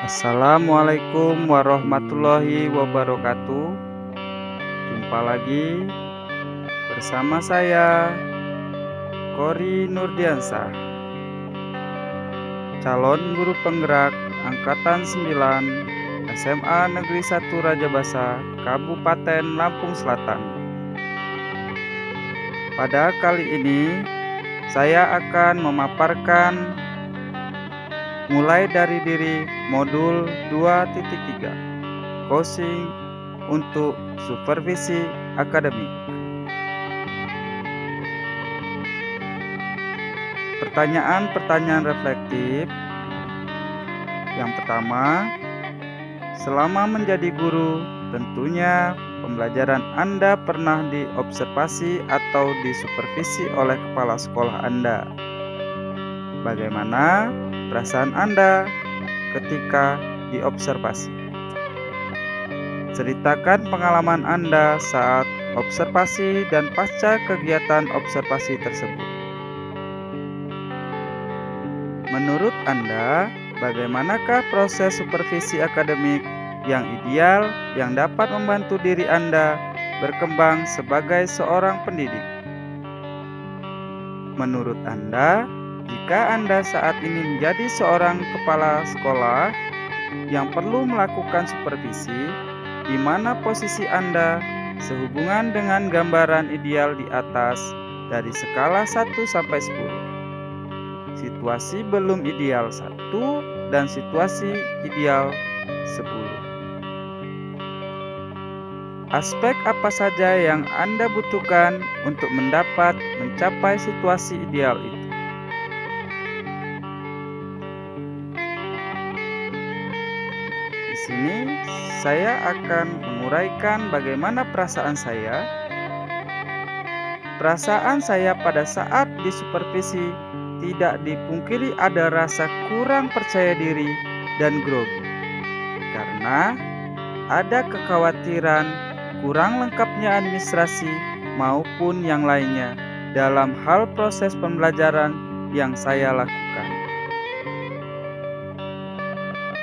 Assalamualaikum warahmatullahi wabarakatuh. Jumpa lagi bersama saya, Kori Nurdiansah, calon guru penggerak Angkatan 9 SMA Negeri 1 Rajabasa, Kabupaten Lampung Selatan. Pada kali ini, saya akan memaparkan mulai dari diri modul 2.3, coaching untuk supervisi akademik. Pertanyaan-pertanyaan reflektif. Yang pertama, selama menjadi guru, tentunya pembelajaran Anda pernah diobservasi atau disupervisi oleh kepala sekolah Anda. Bagaimana perasaan Anda ketika diobservasi? Ceritakan pengalaman Anda saat observasi dan pasca kegiatan observasi tersebut. Menurut Anda, bagaimanakah proses supervisi akademik yang ideal yang dapat membantu diri Anda berkembang sebagai seorang pendidik? Menurut Anda, jika Anda saat ini menjadi seorang kepala sekolah yang perlu melakukan supervisi, di mana posisi Anda sehubungan dengan gambaran ideal di atas dari skala 1 sampai 10. Situasi belum ideal 1 dan situasi ideal 10. Aspek apa saja yang Anda butuhkan untuk mencapai situasi ideal itu? Di sini saya akan menguraikan bagaimana perasaan saya. Perasaan saya pada saat disupervisi tidak dipungkiri ada rasa kurang percaya diri dan grogi, karena ada kekhawatiran kurang lengkapnya administrasi maupun yang lainnya dalam hal proses pembelajaran yang saya lakukan.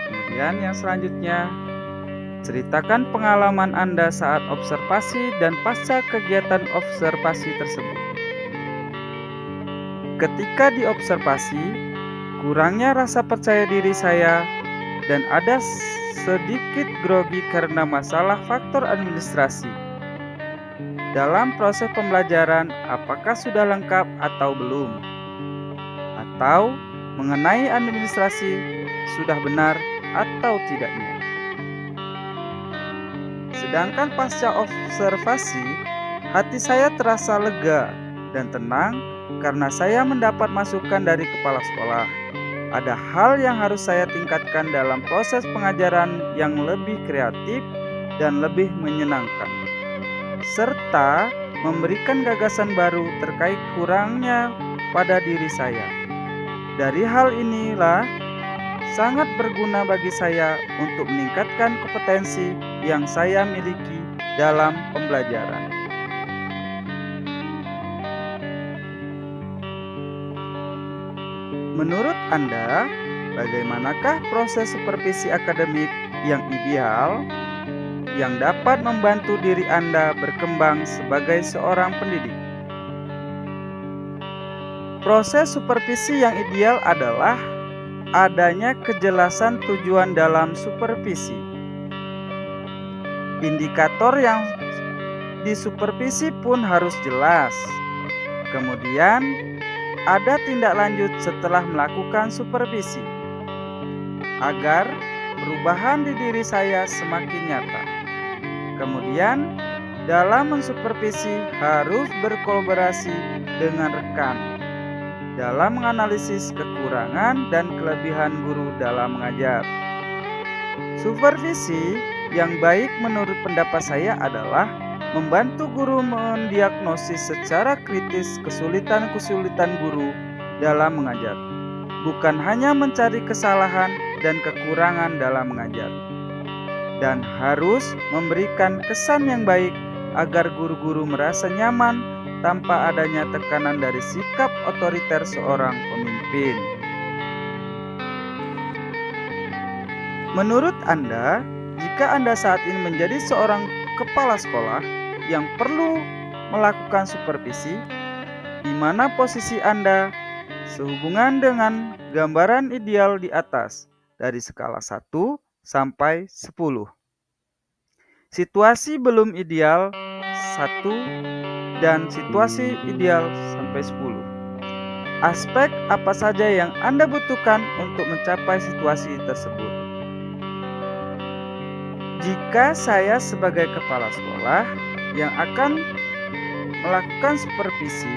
Kemudian yang selanjutnya, ceritakan pengalaman Anda saat observasi dan pasca kegiatan observasi tersebut. Ketika diobservasi, kurangnya rasa percaya diri saya dan ada sedikit grogi karena masalah faktor administrasi. Dalam proses pembelajaran, apakah sudah lengkap atau belum? Atau mengenai administrasi, sudah benar atau tidaknya? Sedangkan pasca observasi, hati saya terasa lega dan tenang karena saya mendapat masukan dari kepala sekolah. Ada hal yang harus saya tingkatkan dalam proses pengajaran yang lebih kreatif dan lebih menyenangkan, serta memberikan gagasan baru terkait kurangnya pada diri saya. Dari hal inilah sangat berguna bagi saya untuk meningkatkan kompetensi yang saya miliki dalam pembelajaran. Menurut Anda, bagaimanakah proses supervisi akademik yang ideal yang dapat membantu diri Anda berkembang sebagai seorang pendidik? Proses supervisi yang ideal adalah adanya kejelasan tujuan dalam supervisi. Indikator yang disupervisi pun harus jelas. Kemudian, ada tindak lanjut setelah melakukan supervisi agar perubahan di diri saya semakin nyata. Kemudian, dalam mensupervisi harus berkolaborasi dengan rekan dalam menganalisis kekurangan dan kelebihan guru dalam mengajar. Supervisi yang baik menurut pendapat saya adalah membantu guru mendiagnosis secara kritis kesulitan-kesulitan guru dalam mengajar, bukan hanya mencari kesalahan dan kekurangan dalam mengajar, dan harus memberikan kesan yang baik agar guru-guru merasa nyaman tanpa adanya tekanan dari sikap otoriter seorang pemimpin. Menurut Anda, jika Anda saat ini menjadi seorang kepala sekolah yang perlu melakukan supervisi, di mana posisi Anda sehubungan dengan gambaran ideal di atas dari skala 1 sampai 10. Situasi belum ideal 1 dan situasi ideal sampai 10. Aspek apa saja yang Anda butuhkan untuk mencapai situasi tersebut? Jika saya sebagai kepala sekolah yang akan melakukan supervisi,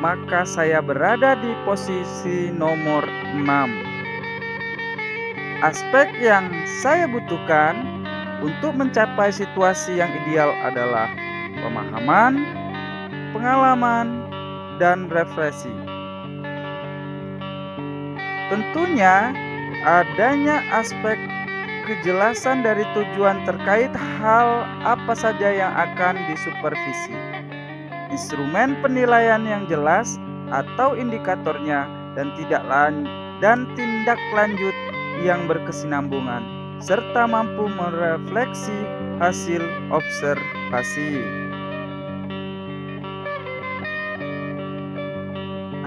maka saya berada di posisi nomor 6. Aspek yang saya butuhkan untuk mencapai situasi yang ideal adalah pemahaman, pengalaman, dan refleksi. Tentunya adanya aspek kejelasan dari tujuan terkait hal apa saja yang akan disupervisi, instrumen penilaian yang jelas atau indikatornya, dan tindak lanjut yang berkesinambungan, serta mampu merefleksi hasil observasi.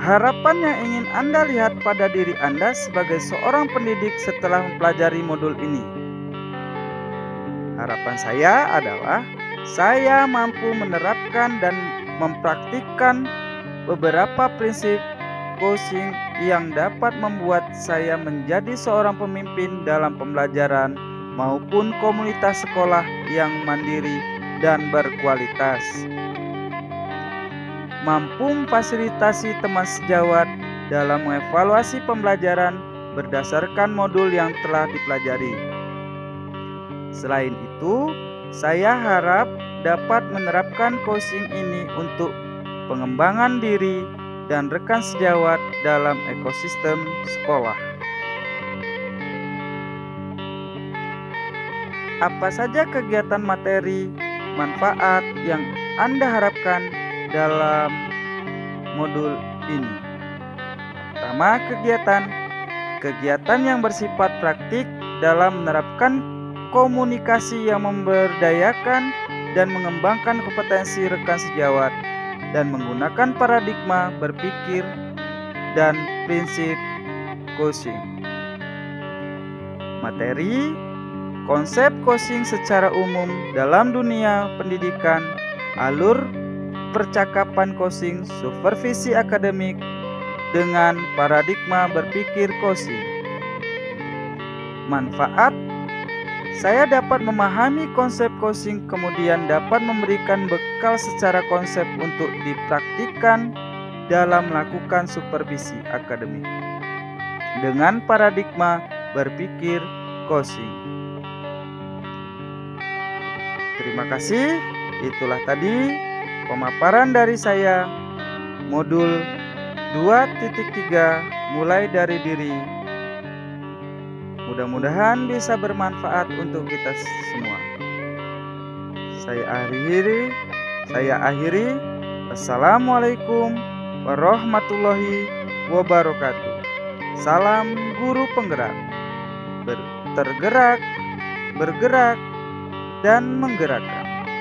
Harapan yang ingin Anda lihat pada diri Anda sebagai seorang pendidik setelah mempelajari modul ini. Harapan saya adalah saya mampu menerapkan dan mempraktikkan beberapa prinsip coaching yang dapat membuat saya menjadi seorang pemimpin dalam pembelajaran maupun komunitas sekolah yang mandiri dan berkualitas. Mampu memfasilitasi teman sejawat dalam mengevaluasi pembelajaran berdasarkan modul yang telah dipelajari. Selain itu, saya harap dapat menerapkan coaching ini untuk pengembangan diri dan rekan sejawat dalam ekosistem sekolah. Apa saja kegiatan materi manfaat yang Anda harapkan dalam modul ini? Pertama, kegiatan yang bersifat praktik dalam menerapkan komunikasi yang memberdayakan dan mengembangkan kompetensi rekan sejawat dan menggunakan paradigma berpikir dan prinsip coaching. Materi konsep coaching secara umum dalam dunia pendidikan, alur percakapan coaching, supervisi akademik dengan paradigma berpikir coaching. Manfaat, saya dapat memahami konsep coaching, kemudian dapat memberikan bekal secara konsep untuk dipraktikkan dalam melakukan supervisi akademik dengan paradigma berpikir coaching. Terima kasih. Itulah tadi pemaparan dari saya modul 2.3 mulai dari diri. Mudah-mudahan bisa bermanfaat untuk kita semua. Saya akhiri. Wassalamualaikum warahmatullahi wabarakatuh. Salam guru penggerak. Tergerak, bergerak, dan menggerakkan.